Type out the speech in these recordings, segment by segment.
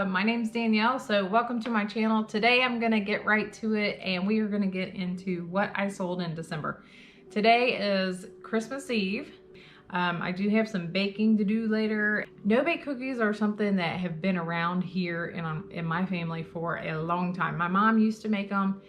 My name's Danielle, so welcome to my channel. Today I'm going to get right to it and we are going to get into what I sold in December. Today is Christmas Eve. I do have some baking to do later. No-bake cookies are something that have been around here in my family for a long time. My mom used to make them.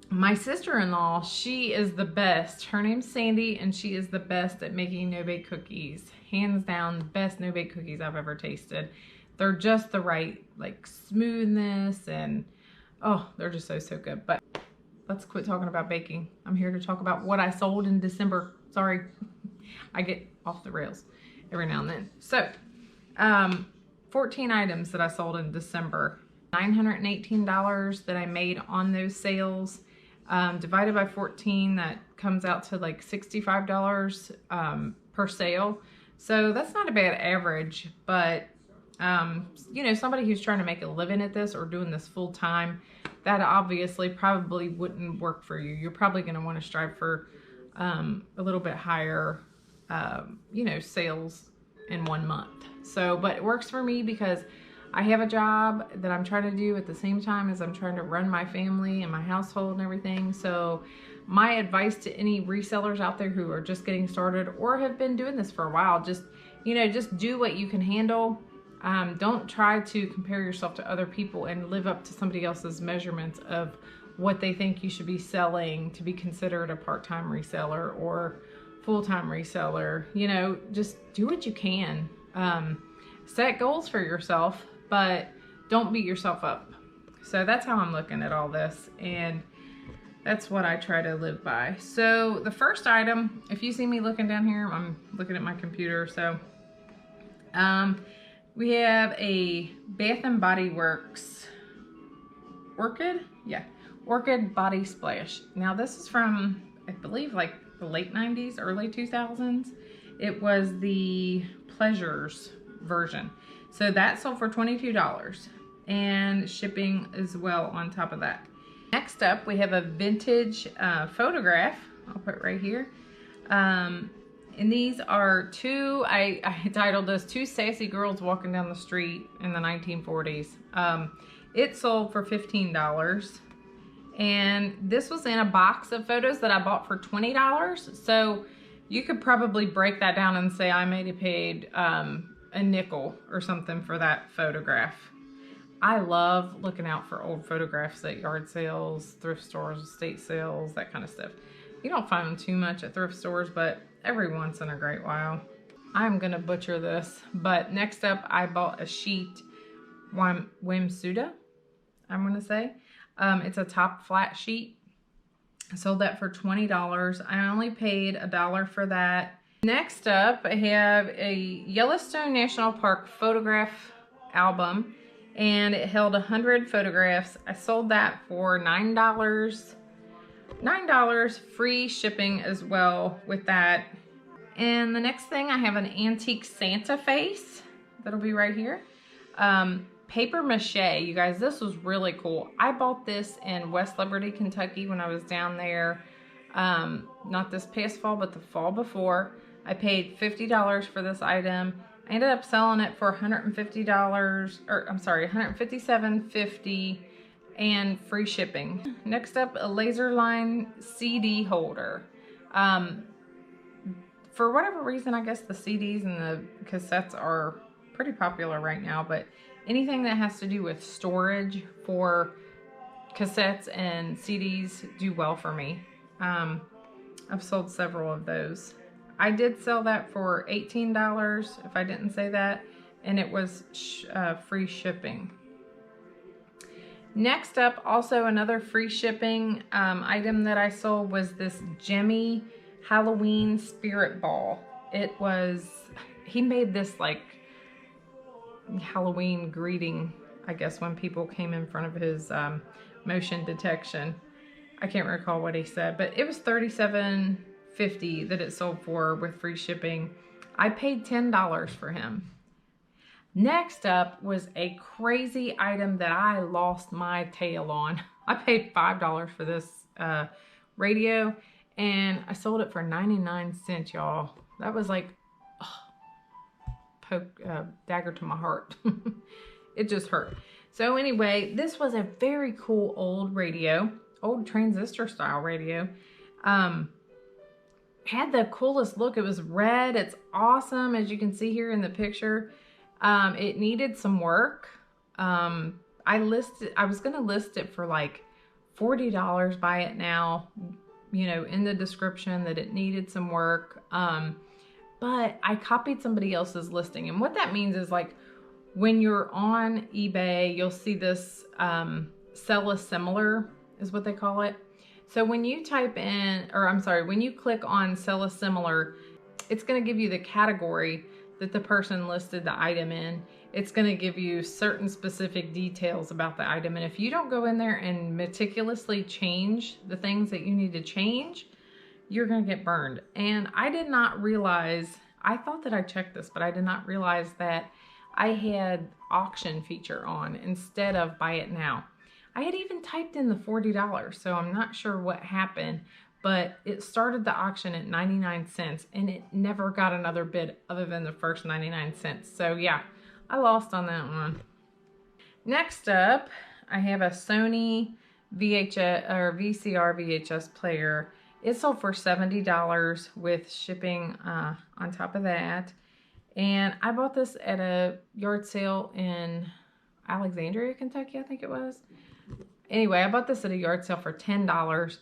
My sister-in-law, she is the best. Her name's Sandy and she is the best at making no-bake cookies. Hands down, the best no-bake cookies I've ever tasted. They're just the right like smoothness and oh, they're just so good. But let's quit talking about baking. I'm here to talk about what I sold in December. Sorry, I get off the rails every now and then. So 14 items that I sold in December. $918 that I made on those sales. Divided by 14, that comes out to like $65 per sale. So that's not a bad average, but you know, somebody who's trying to make a living at this or doing this full time, that obviously probably wouldn't work for you. You're probably going to want to strive for a little bit higher, you know, sales in 1 month. So, but it works for me because I have a job that I'm trying to do at the same time as I'm trying to run my family and my household and everything. So my advice to any resellers out there who are just getting started or have been doing this for a while, just, you know, just do what you can handle. Don't try to compare yourself to other people and live up to somebody else's measurements of what they think you should be selling to be considered a part-time reseller or full-time reseller. You know, just do what you can. Set goals for yourself, but don't beat yourself up. So that's how I'm looking at all this, and that's what I try to live by. So the first item, if you see me looking down here, I'm looking at my computer. So we have a Bath and Body Works Orchid, yeah, Orchid Body Splash. Now this is from, I believe, like the late 90s, early 2000s. It was the Pleasures version. So that sold for $22 and shipping as well on top of that. Next up, we have a vintage photograph. I'll put it right here. And these are two, I titled this Two Sassy Girls Walking Down the Street in the 1940s. It sold for $15. And this was in a box of photos that I bought for $20. So you could probably break that down and say I might have paid a nickel or something for that photograph. I love looking out for old photographs at yard sales, thrift stores, estate sales, that kind of stuff. You don't find them too much at thrift stores, but every once in a great while. I'm gonna butcher this, but next up I bought a sheet Wimsuda, I'm gonna say. It's a top flat sheet. I sold that for $20. I only paid $1 for that. Next up, I have a Yellowstone National Park photograph album, and it held 100 photographs. I sold that for $9. $9, free shipping as well with that. And the next thing, I have an antique Santa face. That'll be right here. Paper mache, you guys, this was really cool. I bought this in West Liberty, Kentucky when I was down there. Not this past fall, but the fall before. I paid $50 for this item. I ended up selling it for $150, or I'm sorry, $157.50 and free shipping. Next up, a laser line CD holder. For whatever reason, I guess the CDs and the cassettes are pretty popular right now, but anything that has to do with storage for cassettes and CDs do well for me. I've sold several of those. I did sell that for $18, if I didn't say that, and it was free shipping. Next up, also another free shipping item that I sold was this Jimmy Halloween Spirit Ball. It was, he made this like Halloween greeting, I guess, when people came in front of his motion detection. I can't recall what he said, but it was $37.50 that it sold for with free shipping. I paid $10 for him. Next up was a crazy item that I lost my tail on. I paid $5 for this radio, and I sold it for 99 cents, y'all. That was like, dagger to my heart. It just hurt. So anyway, this was a very cool old radio, old transistor style radio. Had the coolest look. It was red. It's awesome, as you can see here in the picture. It needed some work. I was gonna list it for like $40. Buy it now, you know, in the description that it needed some work. But I copied somebody else's listing, and what that means is, like, when you're on eBay, you'll see this sell a similar is what they call it. So when you type in, or I'm sorry, when you click on sell a similar, it's going to give you the category that the person listed the item in. It's going to give you certain specific details about the item. And if you don't go in there and meticulously change the things that you need to change, you're going to get burned. And I did not realize, I thought that I checked this, but I did not realize that I had auction feature on instead of buy it now. I had even typed in the $40, so I'm not sure what happened, but it started the auction at 99 cents and it never got another bid other than the first 99 cents. So yeah, I lost on that one. Next up, I have a Sony VHS or VCR VHS player. It sold for $70 with shipping on top of that. And I bought this at a yard sale in Alexandria, Kentucky, I think it was. Anyway, I bought this at a yard sale for $10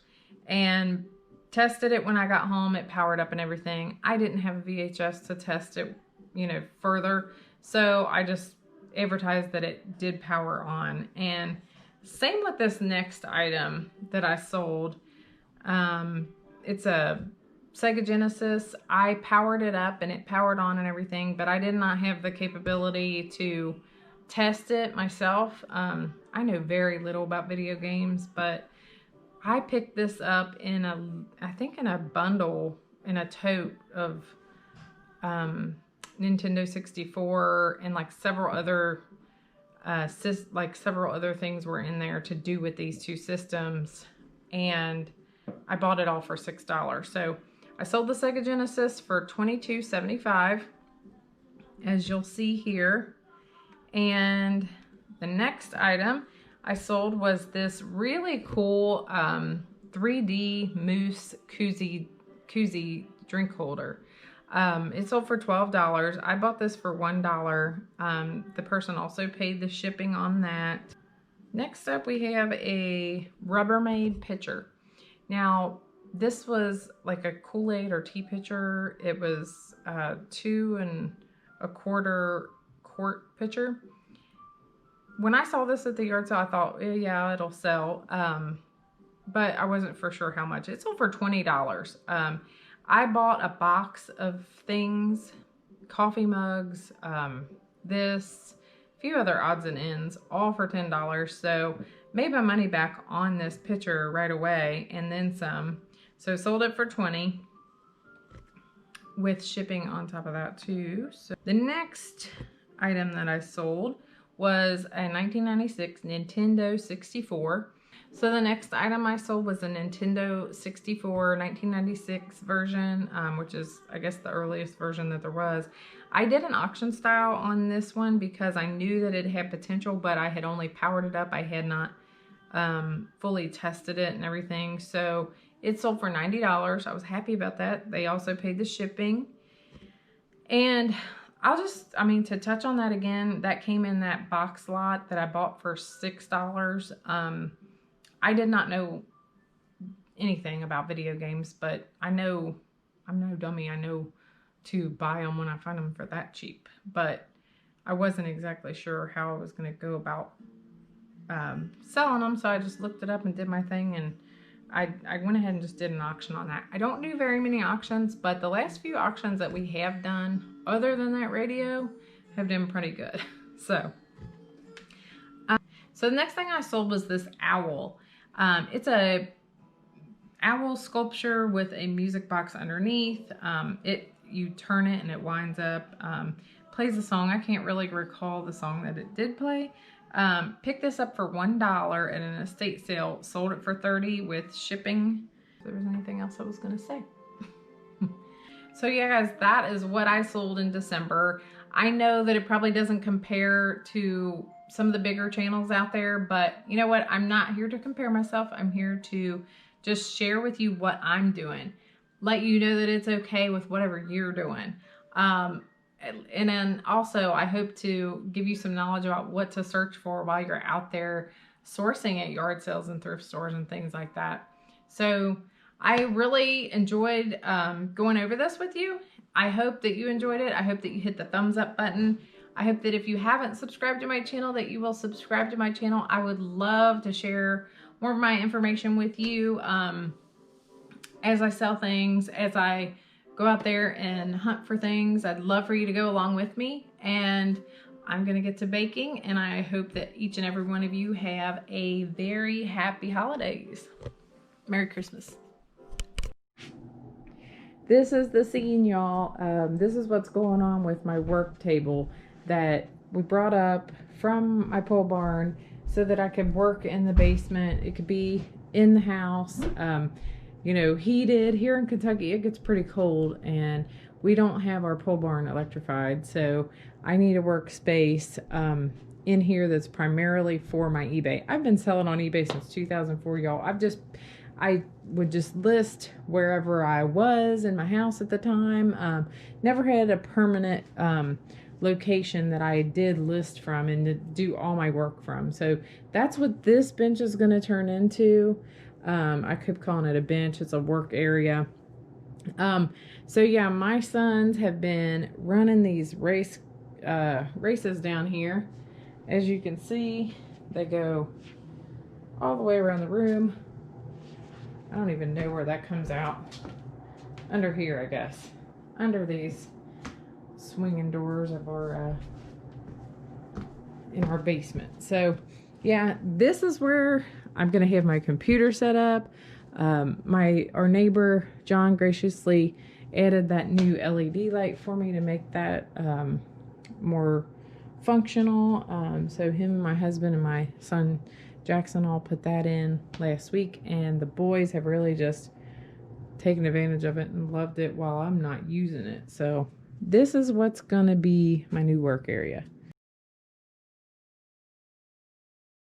and tested it when I got home. It powered up and everything. I didn't have a VHS to test it, you know, further. So I just advertised that it did power on. And same with this next item that I sold. It's a Sega Genesis. I powered it up and it powered on and everything, but I did not have the capability to test it myself. I know very little about video games, but I picked this up in I think in a bundle, in a tote of Nintendo 64 and like several other several other things were in there to do with these two systems, and I bought it all for $6. So I sold the Sega Genesis for $22.75, as you'll see here. And the next item I sold was this really cool 3D Moose koozie drink holder. It sold for $12. I bought this for $1. The person also paid the shipping on that. Next up, we have a Rubbermaid pitcher. Now, this was like a Kool-Aid or tea pitcher. It was 2 1/4 quart pitcher. When I saw this at the yard sale, I thought, yeah, it'll sell. But I wasn't for sure how much. It sold for $20. I bought a box of things, coffee mugs, this, a few other odds and ends, all for $10. So made my money back on this pitcher right away and then some. So sold it for $20 with shipping on top of that too. So the next item that I sold was a 1996 Nintendo 64. So the next item I sold was a Nintendo 64 1996 version, which is, I guess, the earliest version that there was. I did an auction style on this one because I knew that it had potential, but I had only powered it up. I had not fully tested it and everything. So it sold for $90. I was happy about that. They also paid the shipping. And I mean, to touch on that again, that came in that box lot that I bought for $6. I did not know anything about video games, but I'm no dummy. I know to buy them when I find them for that cheap, but I wasn't exactly sure how I was going to go about selling them. So I just looked it up and did my thing, and I went ahead and just did an auction on that. I don't do very many auctions, but the last few auctions that we have done, other than that radio, have done pretty good. So the next thing I sold was this owl. It's a owl sculpture with a music box underneath. You turn it and it winds up, plays a song. I can't really recall the song that it did play. Picked this up for $1 at an estate sale. Sold it for $30 with shipping. If there was anything else I was going to say. So yeah, guys, that is what I sold in December. I know that it probably doesn't compare to some of the bigger channels out there, but you know what? I'm not here to compare myself. I'm here to just share with you what I'm doing. Let you know that it's okay with whatever you're doing. And then also I hope to give you some knowledge about what to search for while you're out there sourcing at yard sales and thrift stores and things like that. So I really enjoyed going over this with you. I hope that you enjoyed it. I hope that you hit the thumbs up button. I hope that if you haven't subscribed to my channel, that you will subscribe to my channel. I would love to share more of my information with you as I sell things, as I go out there and hunt for things. I'd love for you to go along with me, and I'm gonna get to baking, and I hope that each and every one of you have a very happy holidays. Merry Christmas. This is the scene, y'all. This is what's going on with my work table that we brought up from my pole barn so that I could work in the basement. It could be in the house, you know, heated. Here in Kentucky, it gets pretty cold, and we don't have our pole barn electrified, so I need a workspace in here that's primarily for my eBay. I've been selling on eBay since 2004, y'all. I would just list wherever I was in my house at the time. Never had a permanent location that I did list from and to do all my work from. So that's what this bench is going to turn into. I keep calling it a bench. It's a work area. So yeah, my sons have been running these races down here. As you can see, they go all the way around the room. I don't even know where that comes out. Under here, I guess. Under these swinging doors of our in our basement. So yeah, this is where I'm gonna have my computer set up. Our neighbor John graciously added that new LED light for me to make that more functional. So him and my husband and my son Jackson all put that in last week, and the boys have really just taken advantage of it and loved it while I'm not using it. So this is what's gonna be my new work area.